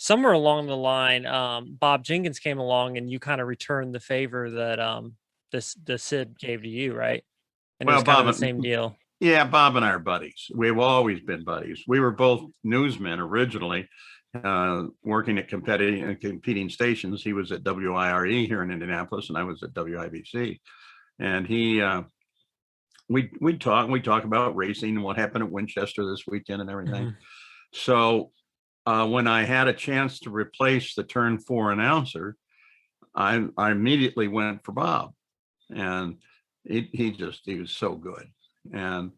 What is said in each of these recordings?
somewhere along the line, Bob Jenkins came along and you kind of returned the favor that the Sid gave to you, right? And it Well, was kind of the same deal. Yeah, Bob and I are buddies. We've always been buddies. We were both newsmen originally, working at competing stations. He was at WIRE here in Indianapolis, and I was at WIBC. And we talk about racing and what happened at Winchester this weekend and everything. Mhm. So when I had a chance to replace the Turn 4 announcer, I immediately went for Bob, and he was so good. And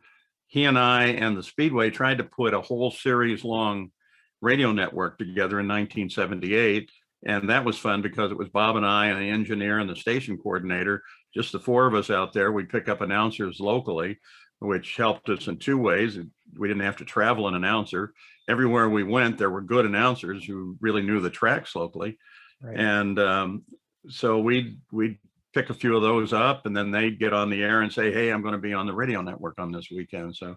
he and I and the Speedway tried to put a whole series long radio network together in 1978. And that was fun because it was Bob and I and the engineer and the station coordinator, just the four of us out there. We'd pick up announcers locally, which helped us in two ways. We didn't have to travel an announcer. Everywhere we went, there were good announcers who really knew the tracks locally. Right. And so we'd pick a few of those up, and then they'd get on the air and say, hey, I'm going to be on the radio network on this weekend. So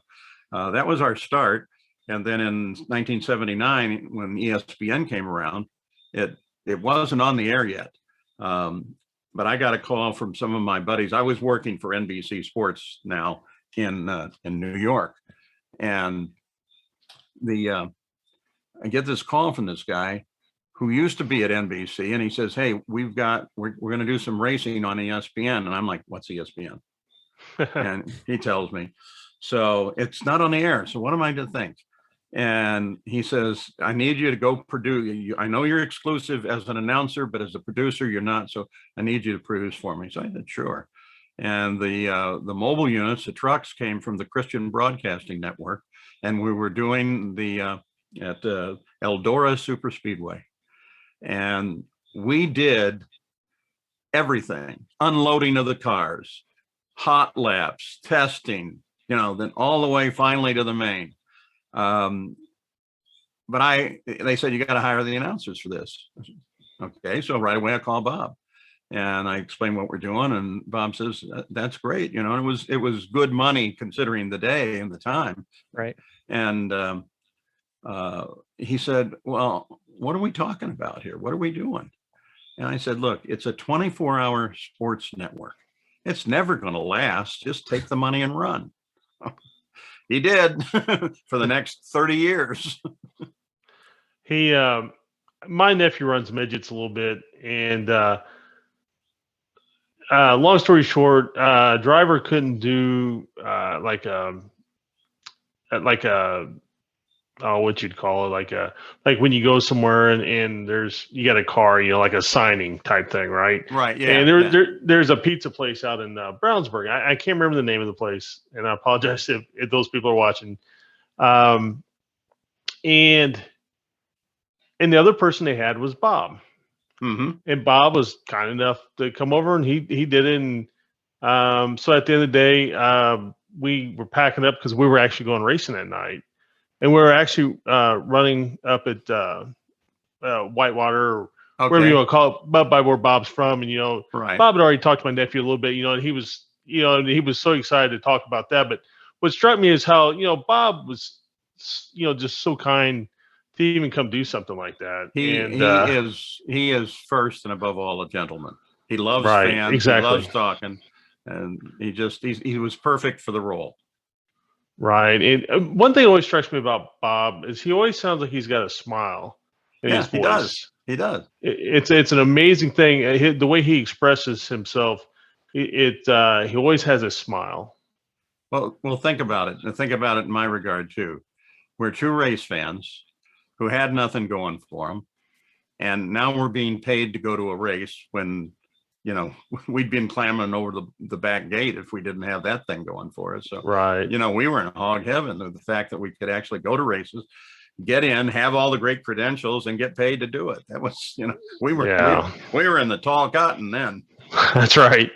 that was our start. And then in 1979, when ESPN came around, it wasn't on the air yet. But I got a call from some of my buddies. I was working for NBC Sports now in New York. And I get this call from this guy who used to be at NBC, and he says, hey, we're going to do some racing on ESPN. And I'm like, what's ESPN? And he tells me, so it's not on the air. So what am I to think? And he says, I need you to go produce. I know you're exclusive as an announcer, but as a producer, you're not. So I need you to produce for me. So I said, sure. And the mobile units, the trucks, came from the Christian Broadcasting Network. And we were doing at Eldora Super Speedway. And we did everything: unloading of the cars, hot laps, testing, then all the way finally to the main. But they said, you got to hire the announcers for this. Okay. So right away I called Bob and I explained what we're doing. And Bob says, that's great. It was good money considering the day and the time. Right. And he said, well, what are we talking about here? What are we doing? And I said, look, it's a 24-hour sports network. It's never going to last. Just take the money and run. He did for the next 30 years. My nephew runs midgets a little bit, and long story short, driver couldn't do what you'd call it, like when you go somewhere and you got a car, like a signing type thing, right? Right. Yeah. And there's a pizza place out in Brownsburg. I can't remember the name of the place, and I apologize if those people are watching. And the other person they had was Bob. Mm-hmm. And Bob was kind enough to come over, and he did it. And so at the end of the day, we were packing up because we were actually going racing that night. And we were actually running up at Whitewater, or wherever you want to call it, by where Bob's from. And right. Bob had already talked to my nephew a little bit. And he was so excited to talk about that. But what struck me is how Bob was, just so kind to even come do something like that. He is first and above all a gentleman. He loves fans. Exactly. He loves talking, and he was perfect for the role. Right. And one thing that always strikes me about Bob is he always sounds like he's got a smile in his voice. He does. It's an amazing thing. The way he expresses himself, he always has a smile. Well, think about it. And think about it in my regard, too. We're two race fans who had nothing going for them. And now we're being paid to go to a race when, we'd been clambering over the back gate if we didn't have that thing going for us. So, right. We were in hog heaven. The fact that we could actually go to races, get in, have all the great credentials, and get paid to do it. That was, we were in the tall cotton then. That's right.